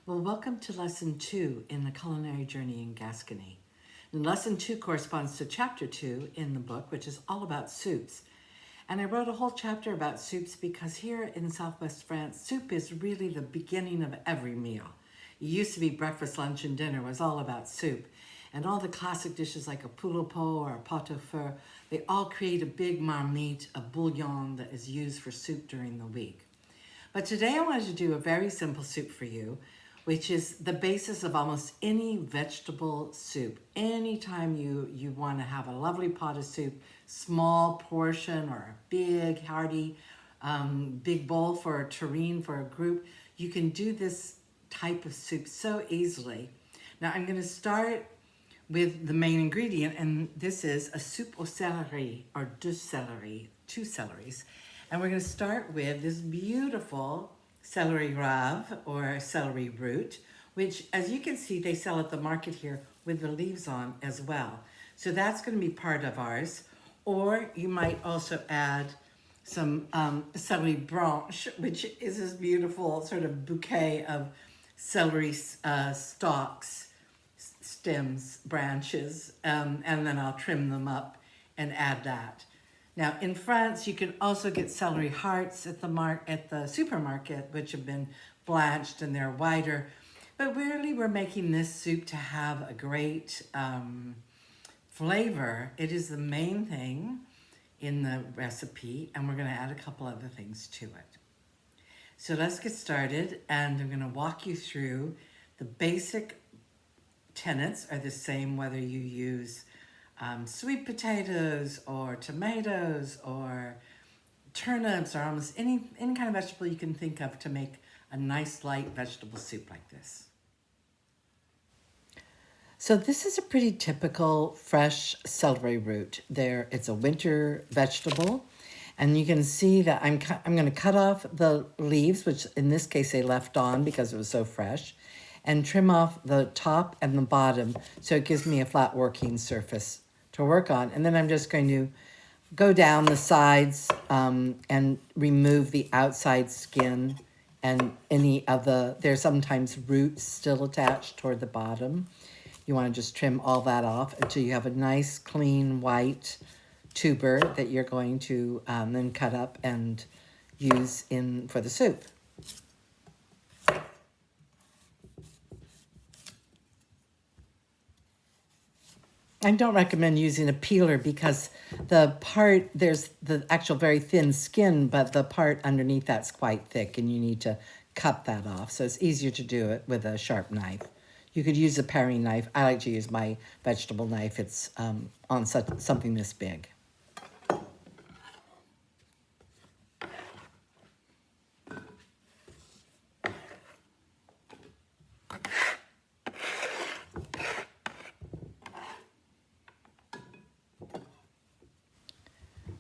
Well, welcome to Lesson 2 in the Culinary Journey in Gascony. And Lesson 2 corresponds to Chapter 2 in the book, which is all about soups. And I wrote a whole chapter about soups because here in Southwest France, soup is really the beginning of every meal. It used to be breakfast, lunch, and dinner was all about soup. And all the classic dishes like a poule au pot or a pot au feu, they all create a big marmite, a bouillon that is used for soup during the week. But today I wanted to do a very simple soup for you, which is the basis of almost any vegetable soup. Anytime you want to have a lovely pot of soup, small portion or a big, hearty, big bowl for a tureen for a group, you can do this type of soup so easily. Now I'm going to start with the main ingredient, and this is a soupe au céleri, or deux céleri, two celeries. And we're going to start with this beautiful celery rave or celery root, which as you can see they sell at the market here with the leaves on as well. So that's going to be part of ours. Or you might also add some celery branche, which is this beautiful sort of bouquet of celery stalks, stems, branches, and then I'll trim them up and add that. Now, in France, you can also get celery hearts at the supermarket, which have been blanched and they're whiter. But really, we're making this soup to have a great flavor. It is the main thing in the recipe, and we're going to add a couple other things to it. So let's get started, and I'm going to walk you through the basic tenets are the same whether you use sweet potatoes or tomatoes or turnips or almost any kind of vegetable you can think of to make a nice light vegetable soup like this. So this is a pretty typical fresh celery root. It's a winter vegetable, and you can see that I'm going to cut off the leaves, which in this case they left on because it was so fresh, and trim off the top and the bottom so it gives me a flat working surface to work on. And then I'm just going to go down the sides and remove the outside skin and any of there's sometimes roots still attached toward the bottom. You want to just trim all that off until you have a nice clean white tuber that you're going to then cut up and use for the soup. I don't recommend using a peeler because there's the actual very thin skin, but the part underneath that's quite thick and you need to cut that off. So it's easier to do it with a sharp knife. You could use a paring knife. I like to use my vegetable knife. It's on something this big.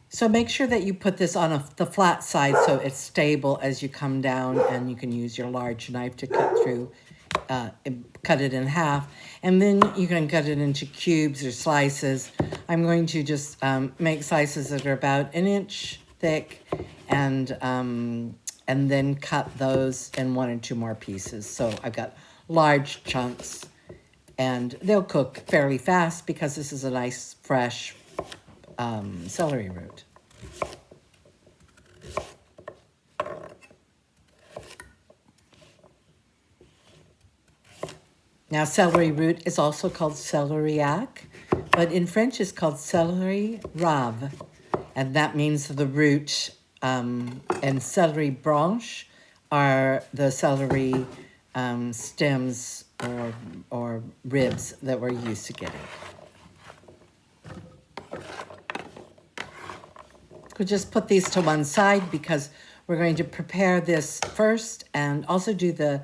So make sure that you put this on the flat side so it's stable as you come down, and you can use your large knife to cut through, cut it in half. And then you can cut it into cubes or slices. I'm going to just make slices that are about an inch thick and then cut those in 1 or 2 more pieces. So I've got large chunks, and they'll cook fairly fast because this is a nice fresh celery root. Now, celery root is also called celeriac, but in French it's called celery rave, and that means the root, and celery branche are the celery stems or ribs that we're used to getting. We'll just put these to one side because we're going to prepare this first and also do the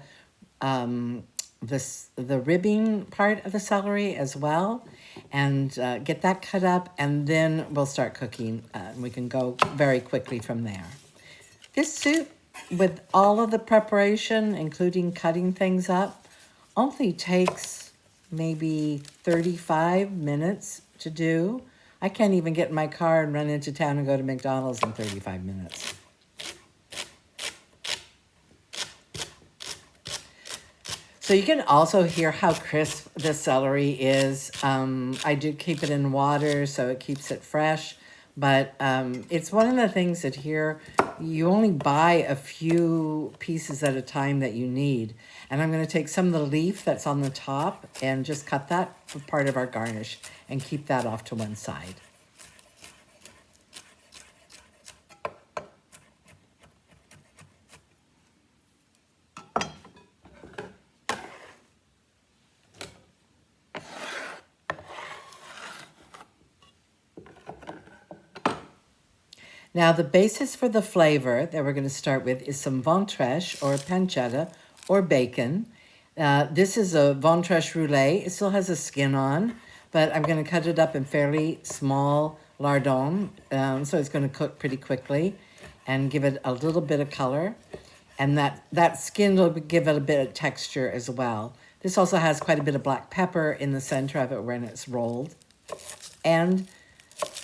ribbing part of the celery as well, and get that cut up, and then we'll start cooking. We can go very quickly from there. This soup, with all of the preparation, including cutting things up, only takes maybe 35 minutes to do. I can't even get in my car and run into town and go to McDonald's in 35 minutes. So you can also hear how crisp the celery is. I do keep it in water so it keeps it fresh. But it's one of the things that here you only buy a few pieces at a time that you need. And I'm going to take some of the leaf that's on the top and just cut that for part of our garnish and keep that off to one side. Now, the basis for the flavor that we're going to start with is some ventrèche or pancetta or bacon. This is a ventrèche roulé. It still has a skin on, but I'm going to cut it up in fairly small lardons, so it's going to cook pretty quickly and give it a little bit of color. And that skin will give it a bit of texture as well. This also has quite a bit of black pepper in the center of it when it's rolled. And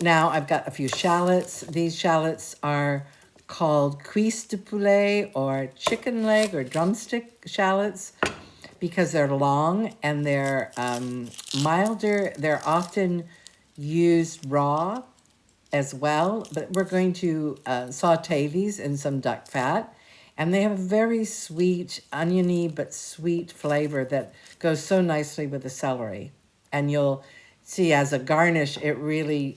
now I've got a few shallots. These shallots are called cuisse de poulet or chicken leg or drumstick shallots because they're long and they're milder. They're often used raw as well, but we're going to saute these in some duck fat. And they have a very sweet, oniony, but sweet flavor that goes so nicely with the celery. And you'll see as a garnish, it really,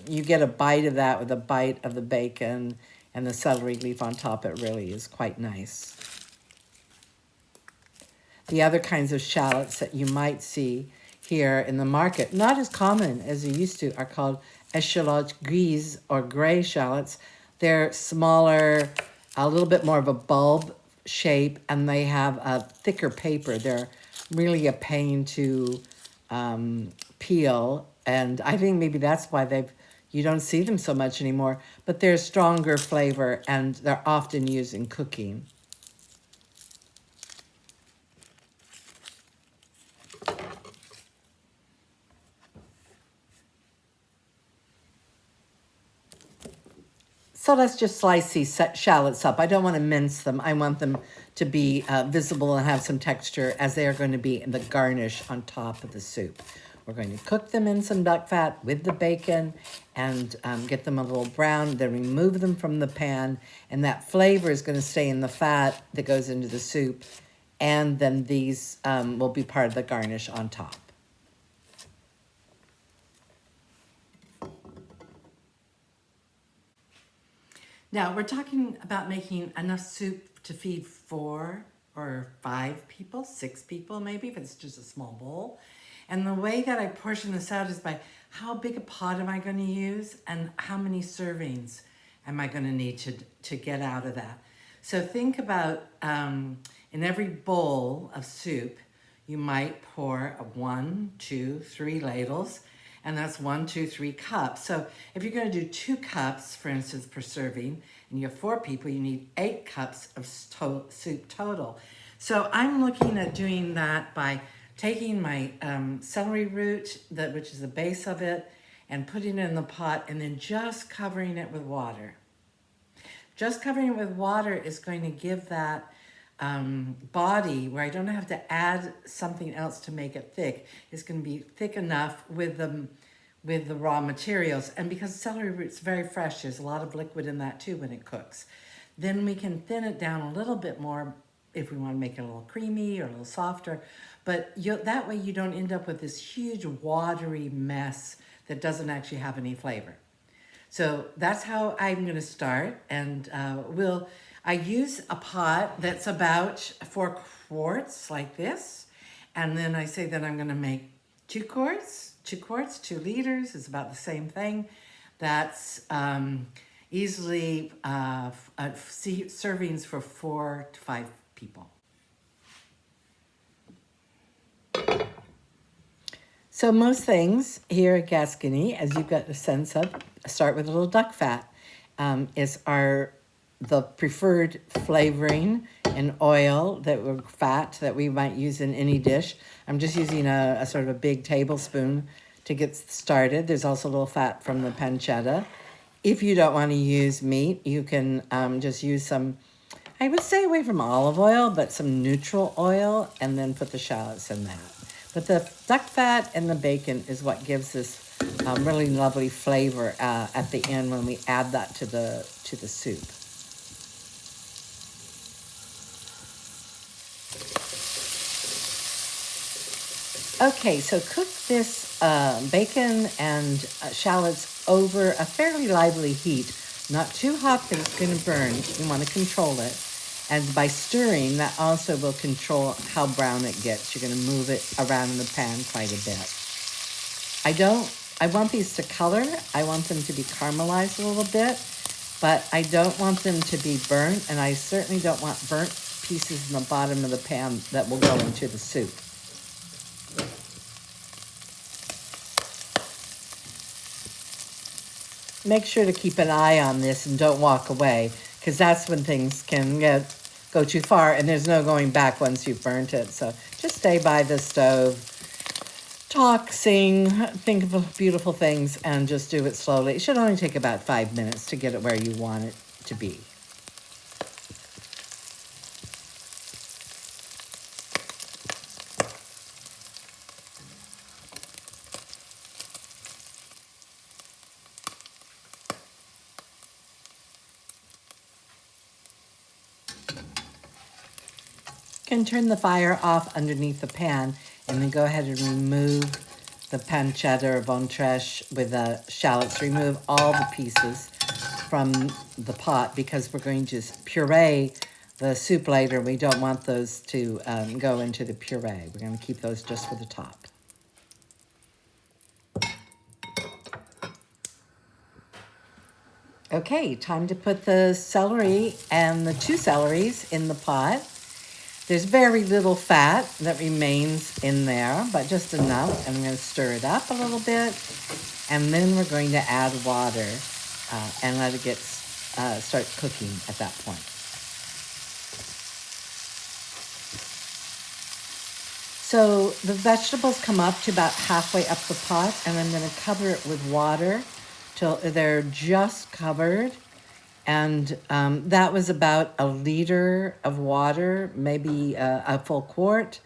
you get a bite of that with a bite of the bacon and the celery leaf on top. It really is quite nice. The other kinds of shallots that you might see here in the market, not as common as you used to, are called échalotes grises or gray shallots. They're smaller, a little bit more of a bulb shape, and they have a thicker paper. They're really a pain to peel, and I think maybe that's why you don't see them so much anymore, but they're stronger flavor and they're often used in cooking. So let's just slice these shallots up. I don't want to mince them. I want them to be visible and have some texture as they are going to be in the garnish on top of the soup. We're going to cook them in some duck fat with the bacon and get them a little brown, then remove them from the pan, and that flavor is going to stay in the fat that goes into the soup, and then these will be part of the garnish on top. Now, we're talking about making enough soup to feed 4 or 5 people, 6 people maybe, if it's just a small bowl. And the way that I portion this out is by how big a pot am I going to use and how many servings am I going to need to get out of that. So think about in every bowl of soup, you might pour 1, 2, 3 ladles, and that's 1, 2, 3 cups. So if you're going to do 2 cups, for instance, per serving, and you have 4 people, you need 8 cups of soup total. So I'm looking at doing that by taking my celery root, which is the base of it, and putting it in the pot and then just covering it with water. Just covering it with water is going to give that body where I don't have to add something else to make it thick. It's going to be thick enough with the raw materials. And because celery root's very fresh, there's a lot of liquid in that too when it cooks. Then we can thin it down a little bit more if we want to make it a little creamy or a little softer. But that way you don't end up with this huge watery mess that doesn't actually have any flavor. So that's how I'm going to start. And I use a pot that's about 4 quarts like this. And then I say that I'm going to make 2 quarts, 2 liters is about the same thing. That's easily servings for 4 to 5 people. So most things here at Gascony, as you've got a sense of, start with a little duck fat. Is the preferred flavoring and oil fat that we might use in any dish. I'm just using a sort of a big tablespoon to get started. There's also a little fat from the pancetta. If you don't want to use meat, you can just use some I would stay away from olive oil, but some neutral oil, and then put the shallots in that. But the duck fat and the bacon is what gives this really lovely flavor at the end when we add that to the soup. Okay, so cook this bacon and shallots over a fairly lively heat. Not too hot that it's going to burn. You want to control it. And by stirring, that also will control how brown it gets. You're going to move it around in the pan quite a bit. I want these to color. I want them to be caramelized a little bit, but I don't want them to be burnt, and I certainly don't want burnt pieces in the bottom of the pan that will go into the soup. Make sure to keep an eye on this and don't walk away, because that's when things can go too far and there's no going back once you've burnt it. So just stay by the stove, talk, sing, think of beautiful things, and just do it slowly. It should only take about 5 minutes to get it where you want it to be. You can turn the fire off underneath the pan and then go ahead and remove the pancetta or ventrèche with the shallots. Remove all the pieces from the pot because we're going to puree the soup later. We don't want those to go into the puree. We're going to keep those just for the top. Okay, time to put the celery and the 2 celeries in the pot. There's very little fat that remains in there, but just enough. And I'm going to stir it up a little bit. And then we're going to add water and let it start cooking at that point. So the vegetables come up to about halfway up the pot, and I'm going to cover it with water till they're just covered. And that was about 1 liter of water, maybe a full quart.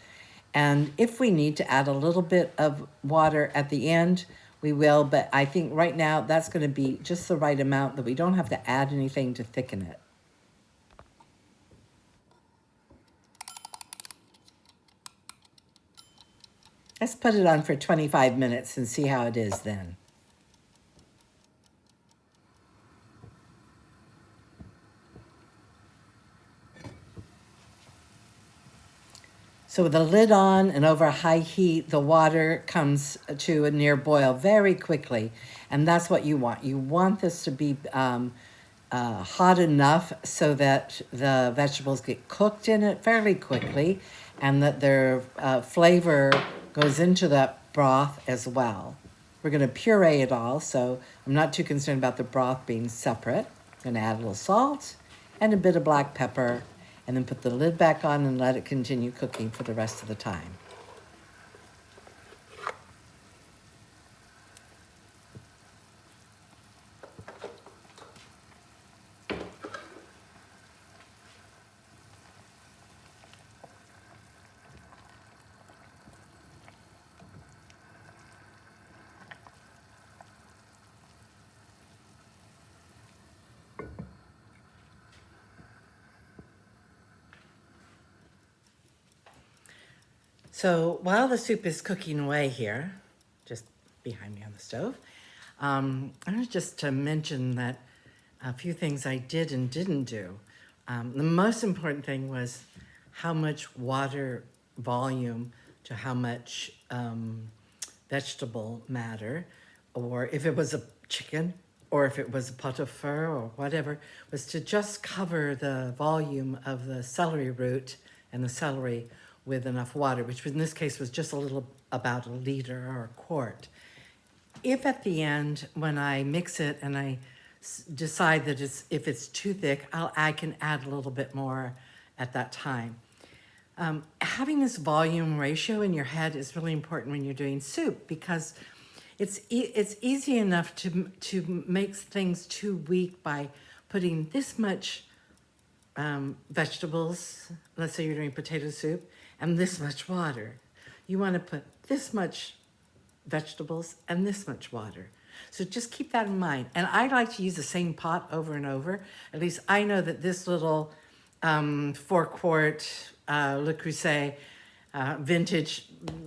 And if we need to add a little bit of water at the end, we will. But I think right now that's going to be just the right amount that we don't have to add anything to thicken it. Let's put it on for 25 minutes and see how it is then. So with the lid on and over high heat, the water comes to a near boil very quickly. And that's what you want. You want this to be hot enough so that the vegetables get cooked in it fairly quickly and that their flavor goes into that broth as well. We're going to puree it all, so I'm not too concerned about the broth being separate. I'm going to add a little salt and a bit of black pepper, and then put the lid back on and let it continue cooking for the rest of the time. So while the soup is cooking away here, just behind me on the stove, I wanted just to mention that a few things I did and didn't do. The most important thing was how much water volume to how much vegetable matter, or if it was a chicken, or if it was a pot au feu or whatever, was to just cover the volume of the celery root and the celery with enough water, which in this case was just about 1 liter or a quart. If at the end, when I mix it and I decide that if it's too thick, I can add a little bit more at that time. Having this volume ratio in your head is really important when you're doing soup, because it's easy enough to make things too weak by putting this much vegetables, let's say you're doing potato soup, and this much water. You want to put this much vegetables and this much water. So just keep that in mind. And I like to use the same pot over and over. At least I know that this little 4-quart Le Creuset vintage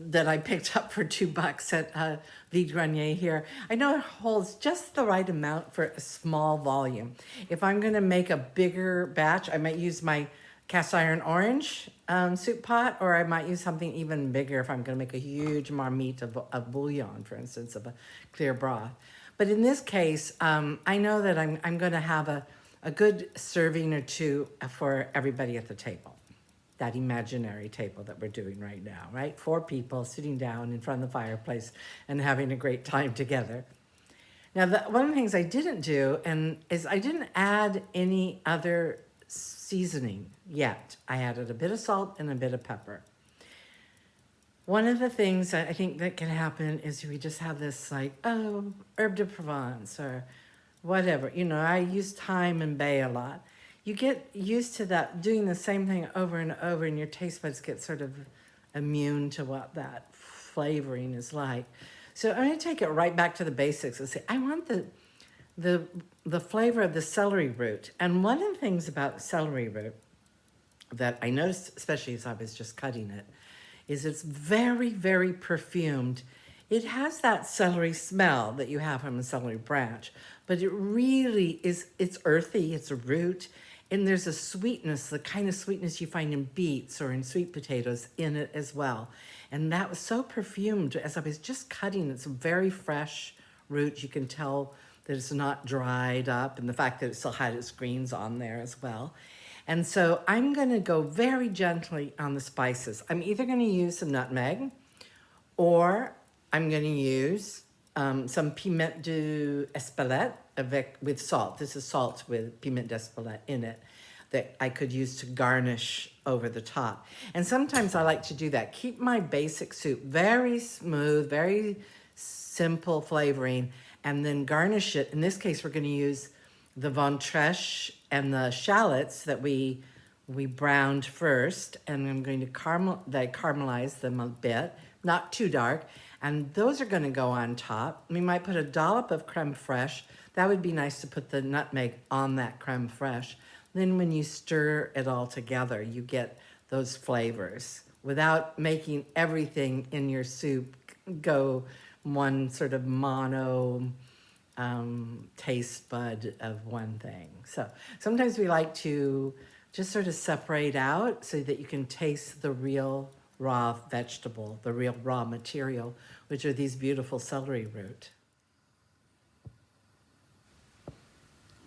that I picked up for $2 at Vide Grenier here. I know it holds just the right amount for a small volume. If I'm going to make a bigger batch, I might use my cast iron orange soup pot, or I might use something even bigger if I'm going to make a huge marmite of bouillon, for instance, of a clear broth. But in this case, I know that I'm going to have a good serving or two for everybody at the table. That imaginary table that we're doing right now, right? 4 people sitting down in front of the fireplace and having a great time together. Now, one of the things I didn't do is I didn't add any other seasoning yet. I added a bit of salt and a bit of pepper. One of the things that I think that can happen is we just have this like, oh, herbe de Provence or whatever. You know, I use thyme and bay a lot. You get used to that, doing the same thing over and over, and your taste buds get sort of immune to what that flavoring is like. So I'm going to take it right back to the basics and say, I want the flavor of the celery root. And one of the things about celery root that I noticed, especially as I was just cutting it, is it's very, very perfumed. It has that celery smell that you have from a celery branch, but it really is, it's earthy, it's a root, and there's a sweetness, the kind of sweetness you find in beets or in sweet potatoes in it as well. And that was so perfumed as I was just cutting. It's a very fresh root. You can tell that it's not dried up, and the fact that it still had its greens on there as well. And so I'm going to go very gently on the spices. I'm either going to use some nutmeg, or I'm going to use some piment d'Espelette with salt. This is salt with piment d'Espelette in it that I could use to garnish over the top. And sometimes I like to do that. Keep my basic soup very smooth, very simple flavoring, and then garnish it. In this case, we're going to use the ventrèche and the shallots that we browned first, and I'm going to caramelize them a bit, not too dark, and those are going to go on top. We might put a dollop of creme fraiche. That would be nice to put the nutmeg on that creme fraiche. Then when you stir it all together, you get those flavors without making everything in your soup go one sort of mono taste bud of one thing. So sometimes we like to just sort of separate out so that you can taste the real raw vegetable, the real raw material, which are these beautiful celery root.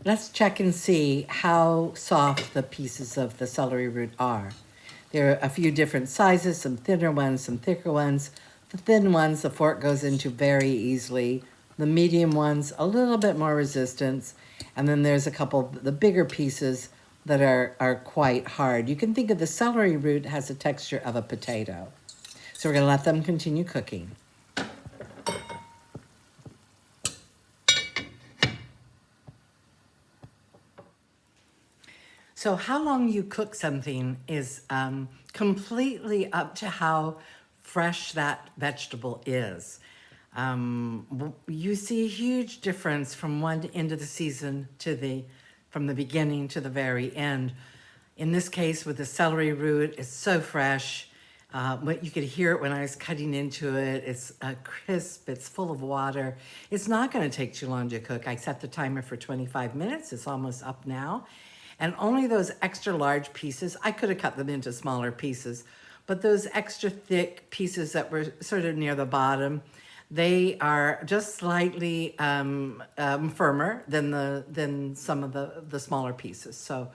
Let's check and see how soft the pieces of the celery root are. There are a few different sizes, some thinner ones, some thicker ones. The thin ones, the fork goes into very easily. The medium ones, a little bit more resistance. And then there's a couple of the bigger pieces that are quite hard. You can think of the celery root has the texture of a potato. So we're going to let them continue cooking. So how long you cook something is completely up to how fresh that vegetable is. You see a huge difference from one end of the season from the beginning to the very end. In this case, with the celery root, it's so fresh. You could hear it when I was cutting into it. It's crisp, it's full of water. It's not going to take too long to cook. I set the timer for 25 minutes. It's almost up now. And only those extra large pieces, I could have cut them into smaller pieces, but those extra thick pieces that were sort of near the bottom, they are just slightly firmer than some of the smaller pieces. So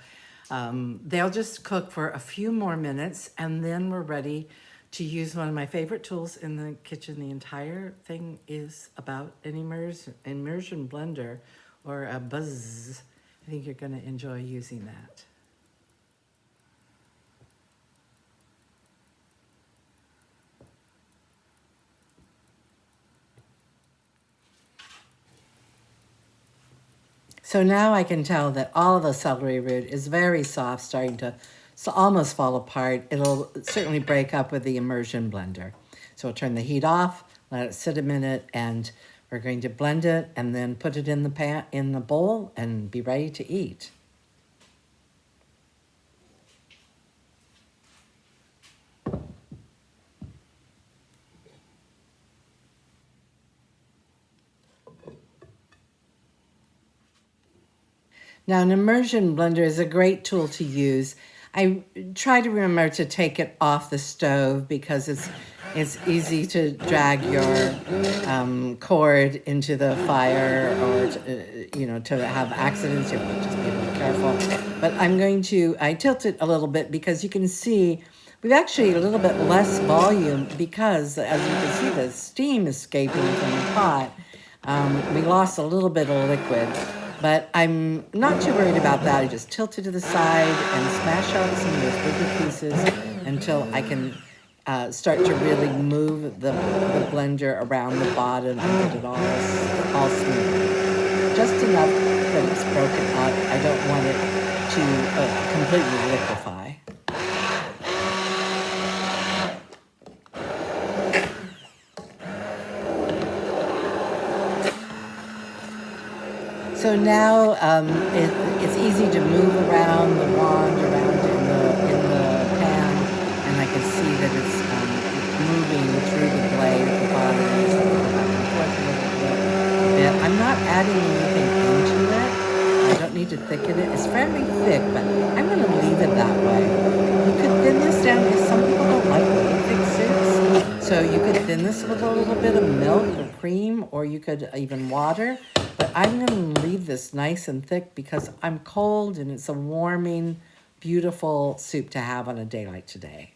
they'll just cook for a few more minutes, and then we're ready to use one of my favorite tools in the kitchen. The entire thing is about an immersion blender, or a buzz. I think you're going to enjoy using that. So now I can tell that all of the celery root is very soft, starting to almost fall apart. It'll certainly break up with the immersion blender. So we'll turn the heat off, let it sit a minute, and we're going to blend it and then put it in the bowl and be ready to eat. Now, an immersion blender is a great tool to use. I try to remember to take it off the stove because it's easy to drag your cord into the fire, or to have accidents. You have to just be a little careful. But I tilt it a little bit because you can see we've actually a little bit less volume because, as you can see, the steam escaping from the pot. We lost a little bit of liquid. But I'm not too worried about that. I just tilt it to the side and smash out some of those bigger pieces until I can start to really move the blender around the bottom and get it all smooth. Just enough that it's broken up. I don't want it to completely liquefy. So now it's easy to move around the wand around in the pan, and I can see that it's moving through the blade at the bottom. It's back and forth a bit. I'm not adding anything into it. I don't need to thicken it. It's fairly thick, but I'm going to leave it that way. You could thin this down because some people don't like really thick soups. So you could thin this with a little bit of milk or cream, or you could even water. But I'm going to leave this nice and thick because I'm cold and it's a warming, beautiful soup to have on a day like today.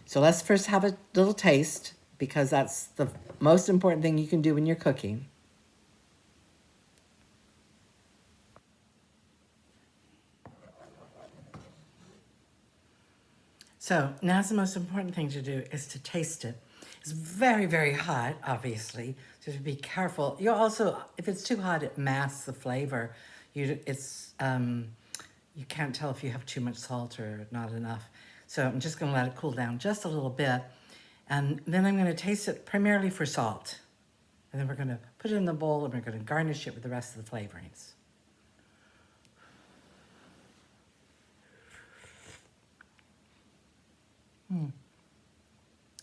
So let's first have a little taste because that's the most important thing you can do when you're cooking. So now's the most important thing to do is to taste it. It's very, very hot, obviously, so be careful. You also, if it's too hot, it masks the flavor. You can't tell if you have too much salt or not enough. So I'm just going to let it cool down just a little bit. And then I'm going to taste it primarily for salt. And then we're going to put it in the bowl and we're going to garnish it with the rest of the flavorings.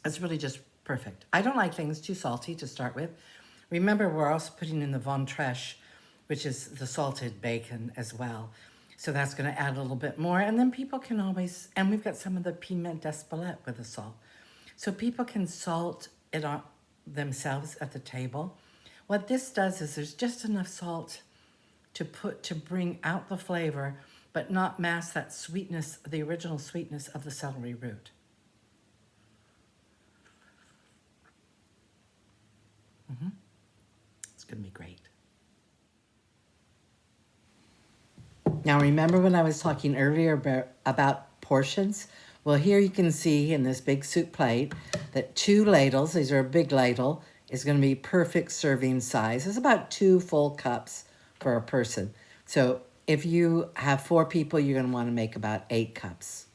It's really just perfect. I don't like things too salty to start with. Remember, we're also putting in the ventrèche, which is the salted bacon as well. So that's going to add a little bit more. And then people can always, and we've got some of the piment d'Espelette with the salt. So people can salt it on themselves at the table. What this does is there's just enough salt to bring out the flavor, but not mask that sweetness, the original sweetness of the celery root. It's going to be great. Now, remember when I was talking earlier about portions? Well, here you can see in this big soup plate that 2 ladles, these are a big ladle, is going to be perfect serving size. It's about 2 full cups for a person. So if you have 4 people, you're going to want to make about 8 cups.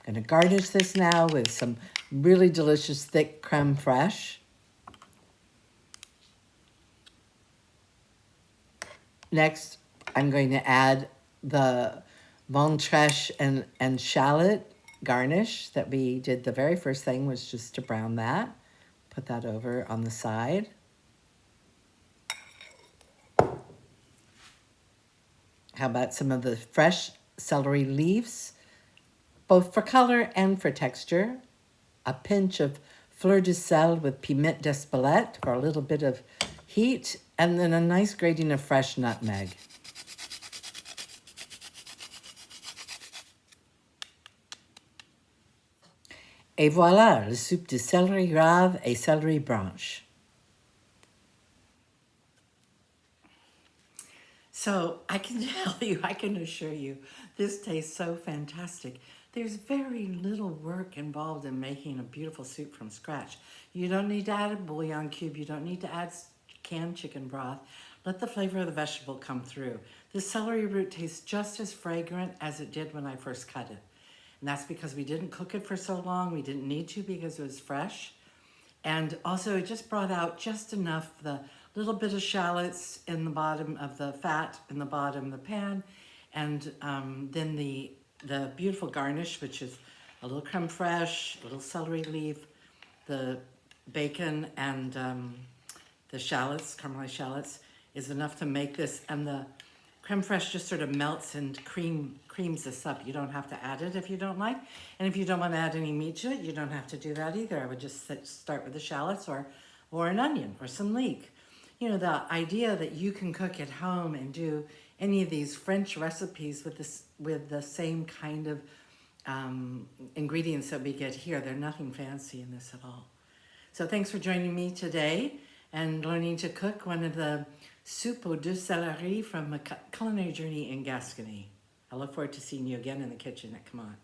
I'm going to garnish this now with some really delicious thick creme fraiche. Next, I'm going to add the ventrèche and shallot garnish that we did. The very first thing was just to brown that. Put that over on the side. How about some of the fresh celery leaves, both for color and for texture. A pinch of fleur de sel with piment d'Espelette for a little bit of heat, and then a nice grating of fresh nutmeg. Et voilà, le soupe de céleri rave et céleri branche. So I can tell you, I can assure you, this tastes so fantastic. there's very little work involved in making a beautiful soup from scratch. You don't need to add a bouillon cube. You don't need to add canned chicken broth. Let the flavor of the vegetable come through. The celery root tastes just as fragrant as it did when I first cut it. And that's because we didn't cook it for so long. We didn't need to because it was fresh. And also it just brought out just enough, the little bit of shallots in the bottom of the fat in the bottom of the pan. And then the beautiful garnish, which is a little creme fraiche, a little celery leaf, the bacon, and the shallots, caramelized shallots, is enough to make this. And the creme fraiche just sort of melts and creams this up. You don't have to add it if you don't like. And if you don't want to add any meat to it, you don't have to do that either. I would just start with the shallots or an onion or some leek. You know, the idea that you can cook at home and do any of these French recipes with the same kind of ingredients that we get here. They're nothing fancy in this at all. So thanks for joining me today and learning to cook one of the Soupe aux Deux Celeri from a culinary journey in Gascony. I look forward to seeing you again in the kitchen at Come On.